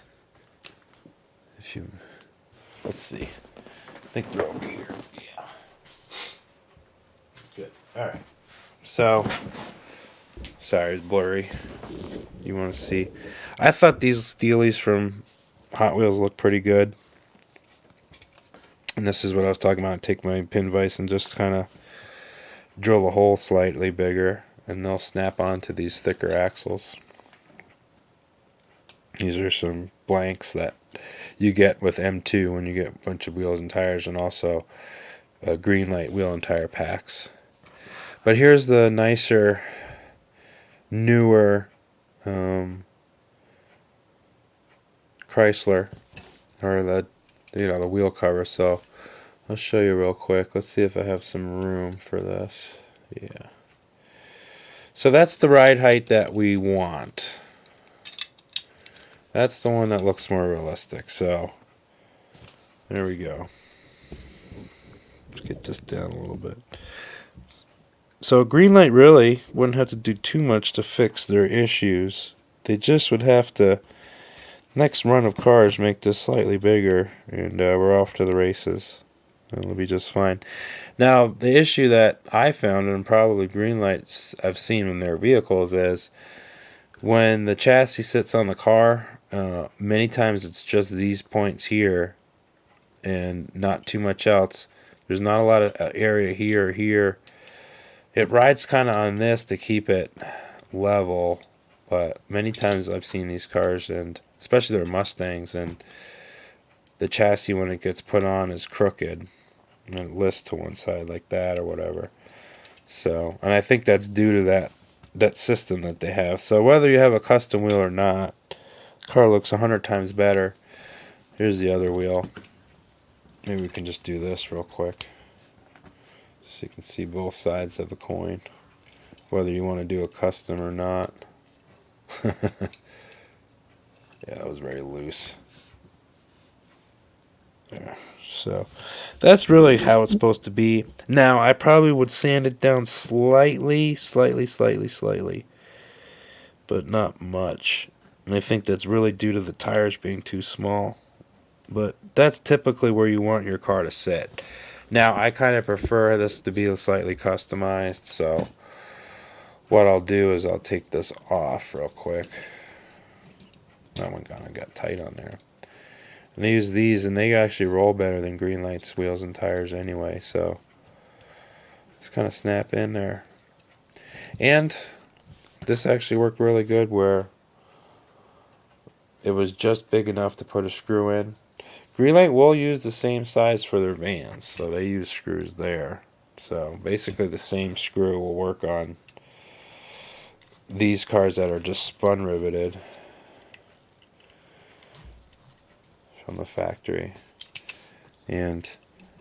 Let's see. I think they're over here. Yeah. Good. All right. So, sorry, it's blurry. You want to see? I thought these steelies from Hot Wheels looked pretty good. And this is what I was talking about. Take my pin vise and just kind of drill a hole slightly bigger, and they'll snap onto these thicker axles. These are some blanks that you get with M2 when you get a bunch of wheels and tires, and also Greenlight wheel and tire packs. But here's the nicer, newer Chrysler, or the wheel cover. So I'll show you real quick. Let's see if I have some room for this. Yeah. So that's the ride height that we want. That's the one that looks more realistic. So there we go. Let's get this down a little bit. So Greenlight really wouldn't have to do too much to fix their issues. They just would have to, next run of cars, make this slightly bigger, and we're off to the races. It'll be just fine. Now, the issue that I found, and probably Greenlights I've seen in their vehicles, is when the chassis sits on the car, many times it's just these points here and not too much else. There's not a lot of area here or here. It rides kind of on this to keep it level, but many times I've seen these cars, and especially their Mustangs, and the chassis when it gets put on is crooked, and it lifts to one side like that or whatever. So, and I think that's due to that system that they have. So whether you have a custom wheel or not, the car looks 100 times better. Here's the other wheel. Maybe we can just do this real quick, so you can see both sides of the coin, whether you want to do a custom or not. Yeah, that was very loose. Yeah. So that's really how it's supposed to be. Now, I probably would sand it down slightly, but not much. And I think that's really due to the tires being too small. But that's typically where you want your car to sit. Now, I kind of prefer this to be slightly customized, so what I'll do is I'll take this off real quick. That one kind of got tight on there. And I use these, and they actually roll better than Greenlight's wheels and tires anyway, so just kind of snap in there. And this actually worked really good where it was just big enough to put a screw in. Greenlight will use the same size for their vans, so they use screws there. So basically the same screw will work on these cars that are just spun riveted from the factory. And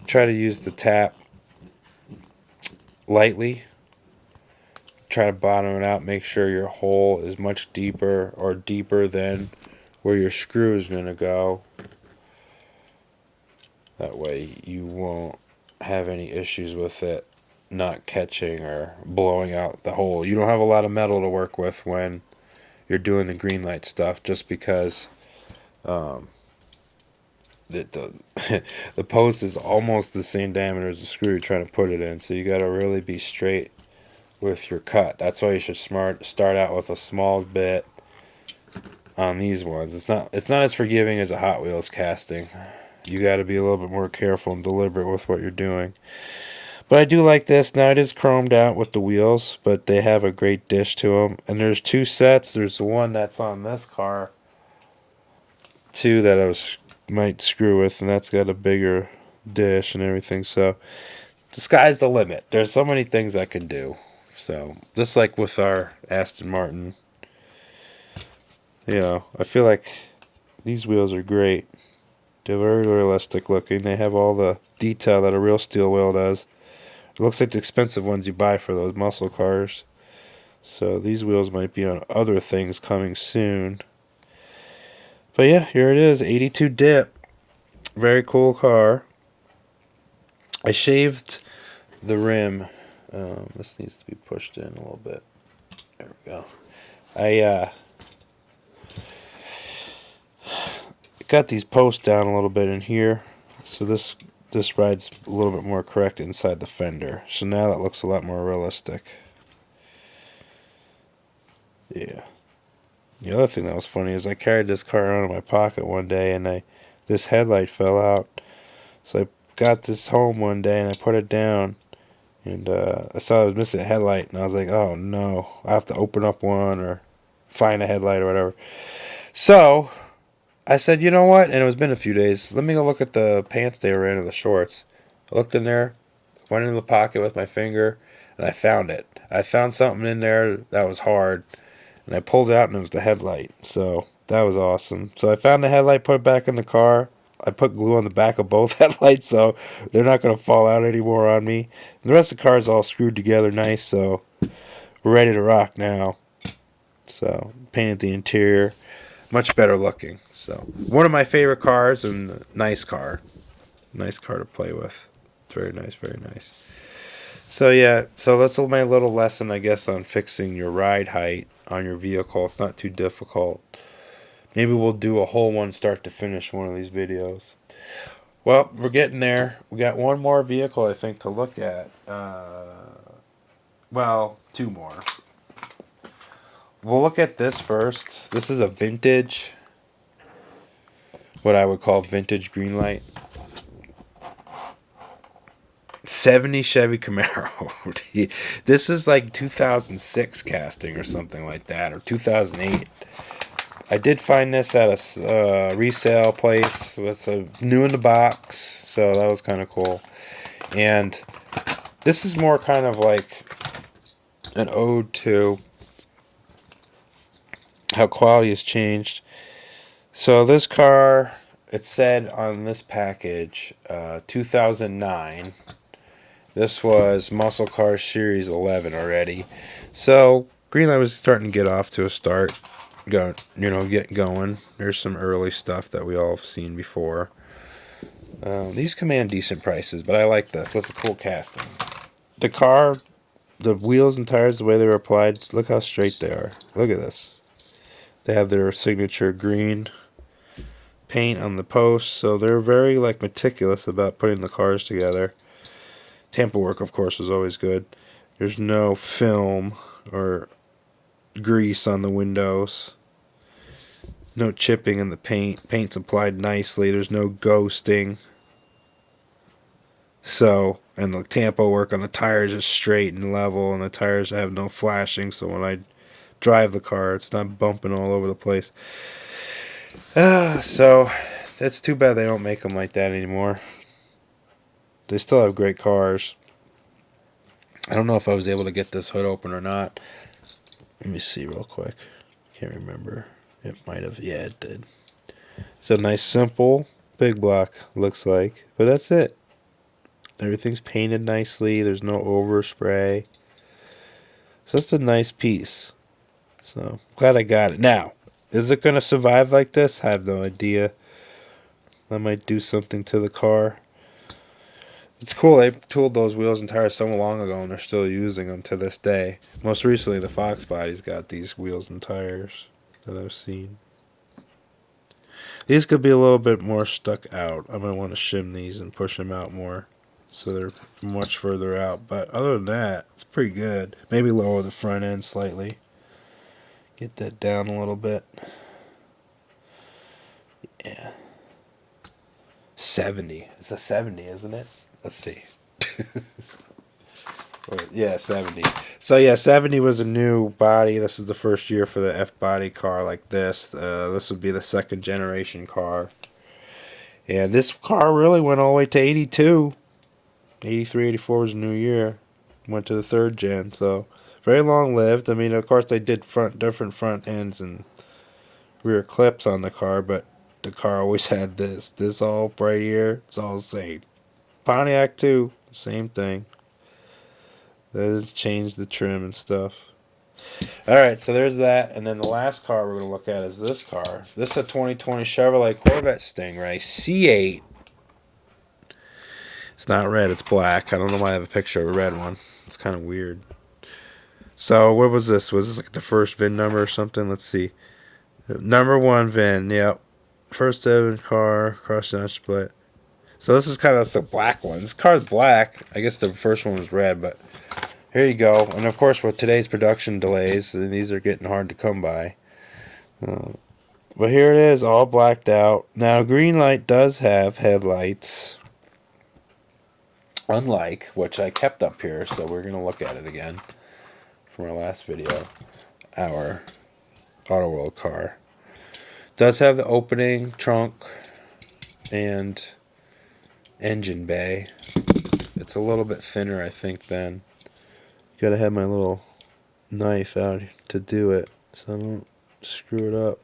try to use the tap lightly. Try to bottom it out. Make sure your hole is much deeper or deeper than where your screw is going to go. That way you won't have any issues with it not catching or blowing out the hole. You don't have a lot of metal to work with when you're doing the Greenlight stuff, just because the post is almost the same diameter as the screw you're trying to put it in. So you got to really be straight with your cut. That's why you should start out with a small bit on these ones. It's not as forgiving as a Hot Wheels casting. You got to be a little bit more careful and deliberate with what you're doing. But I do like this. Now it is chromed out with the wheels, but they have a great dish to them. And there's two sets. There's the one that's on this car, too, that I might screw with, and that's got a bigger dish and everything. So the sky's the limit. There's so many things I can do. So just like with our Aston Martin, I feel like these wheels are great. They're very realistic looking. They have all the detail that a real steel wheel does. It looks like the expensive ones you buy for those muscle cars. So these wheels might be on other things coming soon. But yeah, here it is, 82 dip. Very cool car. I shaved the rim. This needs to be pushed in a little bit. There we go. I got these posts down a little bit in here, so this rides a little bit more correct inside the fender. So now that looks a lot more realistic. Yeah. The other thing that was funny is I carried this car around in my pocket one day, and this headlight fell out. So I got this home one day and I put it down, and I saw I was missing a headlight, and I was like, oh no, I have to open up one or find a headlight or whatever. So I said, you know what? And it was been a few days. Let me go look at the pants they were in or the shorts. I looked in there, went into the pocket with my finger, and I found it. I found something in there that was hard, and I pulled it out, and it was the headlight. So that was awesome. So I found the headlight, put it back in the car. I put glue on the back of both headlights, so they're not going to fall out anymore on me. And the rest of the car is all screwed together nice, so we're ready to rock now. So painted the interior. Much better looking. So one of my favorite cars, and a nice car. Nice car to play with. Very nice, very nice. So yeah, so that's my little lesson, I guess, on fixing your ride height on your vehicle. It's not too difficult. Maybe we'll do a whole one start to finish one of these videos. Well, we're getting there. We got one more vehicle, I think, to look at. Well, two more. We'll look at this first. This is a vintage, what I would call vintage Greenlight. 70 Chevy Camaro. This is like 2006 casting or something like that, or 2008. I did find this at a resale place. It's new in the box, so that was kind of cool. And this is more kind of like an ode to how quality has changed. So this car, it said on this package, 2009. This was Muscle Car Series 11 already. So Greenlight was starting to get off to a start. get going. There's some early stuff that we all have seen before. These command decent prices, but I like this. That's a cool casting. The car, the wheels and tires, the way they were applied, look how straight they are. Look at this. They have their signature green paint on the posts, so they're very meticulous about putting the cars together. Tampa work, of course, is always good. There's no film or grease on the windows. No chipping in the paint. Paint's applied nicely. There's no ghosting. So, and the Tampa work on the tires is straight and level, and the tires have no flashing, so when I drive the car, it's not bumping all over the place. So, that's too bad they don't make them like that anymore. They still have great cars. I don't know if I was able to get this hood open or not. Let me see real quick. Can't remember. It might have. Yeah, it did. It's a nice, simple, big block, looks like. But that's it. Everything's painted nicely. There's no overspray. So it's a nice piece. So, glad I got it. Now, is it going to survive like this? I have no idea. I might do something to the car. It's cool. They tooled those wheels and tires so long ago, and they're still using them to this day. Most recently, the Fox body's got these wheels and tires that I've seen. These could be a little bit more stuck out. I might want to shim these and push them out more, so they're much further out. But other than that, it's pretty good. Maybe lower the front end slightly. Get that down a little bit. Yeah. 70. It's a 70, isn't it? Let's see. Yeah, 70. So yeah, 70 was a new body. This is the first year for the F-body car like this. This would be the second generation car. And this car really went all the way to 82. 83, 84 was a new year. Went to the third gen, so very long lived. I mean, of course they did different front ends and rear clips on the car, but the car always had this. This all right here, it's all the same. Pontiac too, same thing. That has changed the trim and stuff. Alright, so there's that. And then the last car we're going to look at is this car. This is a 2020 Chevrolet Corvette Stingray C8. It's not red, it's black. I don't know why I have a picture of a red one. It's kind of weird. So, what was this? Was this like the first VIN number or something? Let's see. Number 1 VIN, yep. First ever car, cross-notch split. So this is kind of the black one. This car's black. I guess the first one was red, but here you go. And of course, with today's production delays, these are getting hard to come by. But here it is, all blacked out. Now, Greenlight does have headlights. Unlike, which I kept up here, so we're going to look at it again from our last video. Our Auto World car. Does have the opening, trunk, and engine bay. It's a little bit thinner, I think, than. Gotta have my little knife out to do it so I don't screw it up.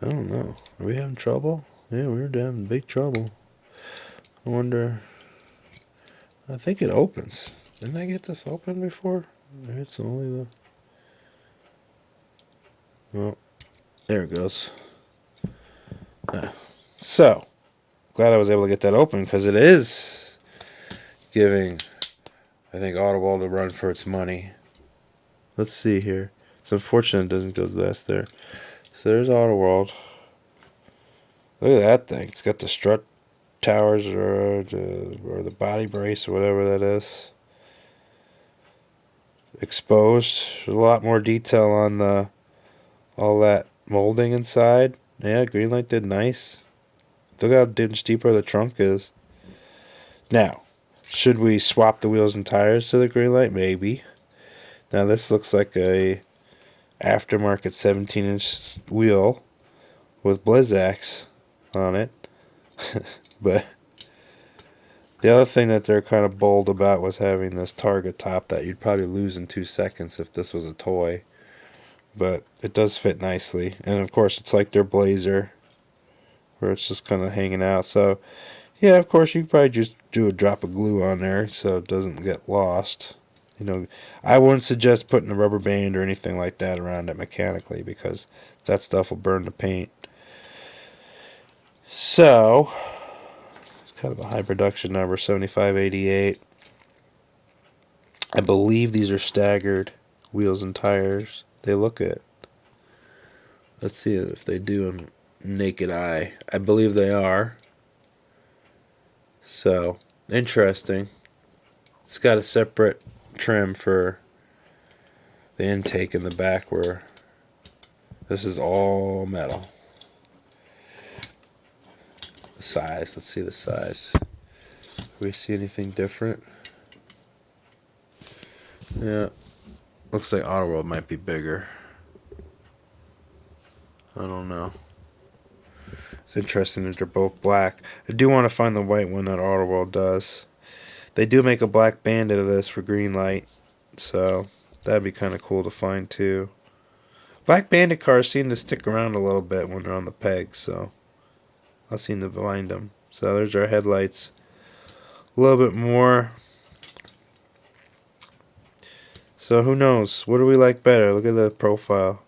I don't know. Are we having trouble? Yeah, we're having big trouble. I wonder. I think it opens. Didn't I get this open before? Maybe it's only the. Well, there it goes. So, glad I was able to get that open because it is giving, I think, Audible a run for its money. Let's see here. It's unfortunate it doesn't go the best there. So there's Auto World. Look at that thing. It's got the strut towers or the body brace or whatever that is. Exposed. There's a lot more detail on all that molding inside. Yeah, Greenlight did nice. Look how much deeper the trunk is. Now, should we swap the wheels and tires to the Greenlight? Maybe. Now this looks like a aftermarket 17-inch wheel with Blizzaks on it. But the other thing that they're kind of bold about was having this target top that you'd probably lose in 2 seconds if this was a toy. But it does fit nicely. And of course it's like their Blazer, where it's just kind of hanging out. So yeah, of course you could probably just do a drop of glue on there so it doesn't get lost. You know, I wouldn't suggest putting a rubber band or anything like that around it mechanically because that stuff will burn the paint. So, it's kind of a high production number, 7588. I believe these are staggered wheels and tires. They look it. Let's see if they do in naked eye. I believe they are. So, interesting. It's got a separate trim for the intake in the back where this is all metal. The size, let's see the size. Do we see anything different? Yeah, looks like Auto World might be bigger. I don't know. It's interesting that they're both black. I do want to find the white one that Auto World does. They do make a black Bandit of this for Greenlight, so that'd be kind of cool to find too. Black Bandit cars seem to stick around a little bit when they're on the pegs, so I'll seem to find them. So there's our headlights. A little bit more. So who knows? What do we like better? Look at the profile.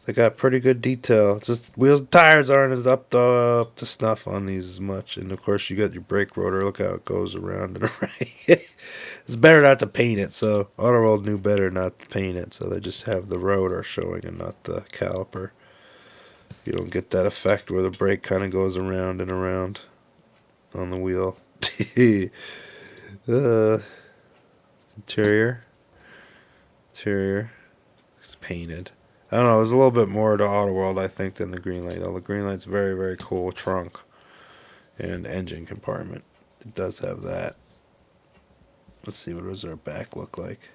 They got pretty good detail. It's just wheels and tires aren't as up to snuff on these as much. And of course you got your brake rotor. Look how it goes around and around. It's better not to paint it. So Auto World knew better not to paint it. So they just have the rotor showing and not the caliper. You don't get that effect where the brake kind of goes around and around on the wheel. Interior. It's painted. I don't know, there's a little bit more to Auto World, I think, than the Greenlight. The Greenlight's very, very cool trunk and engine compartment. It does have that. Let's see, what does our back look like?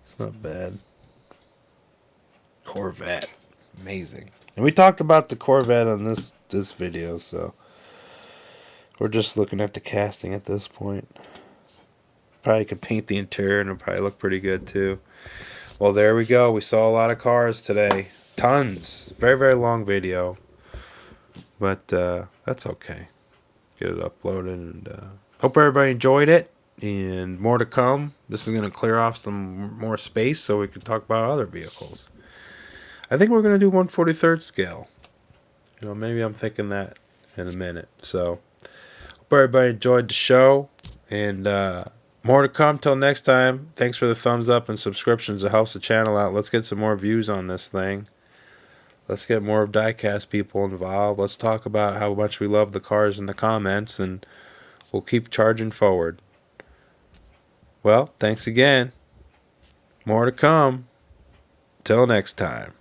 It's not bad. Corvette. Amazing. And we talked about the Corvette on this video, so we're just looking at the casting at this point. Probably could paint the interior and it'll probably look pretty good too. Well, there we go. We saw a lot of cars today. Tons. Very, very long video. But that's okay. Get it uploaded. And hope everybody enjoyed it. And more to come. This is going to clear off some more space so we can talk about other vehicles. I think we're going to do 1/43rd scale. You know, maybe I'm thinking that in a minute. So, hope everybody enjoyed the show. And more to come till next time. Thanks for the thumbs up and subscriptions. It helps the channel out. Let's get some more views on this thing. Let's get more of Diecast people involved. Let's talk about how much we love the cars in the comments, and we'll keep charging forward. Well, thanks again. More to come. Till next time.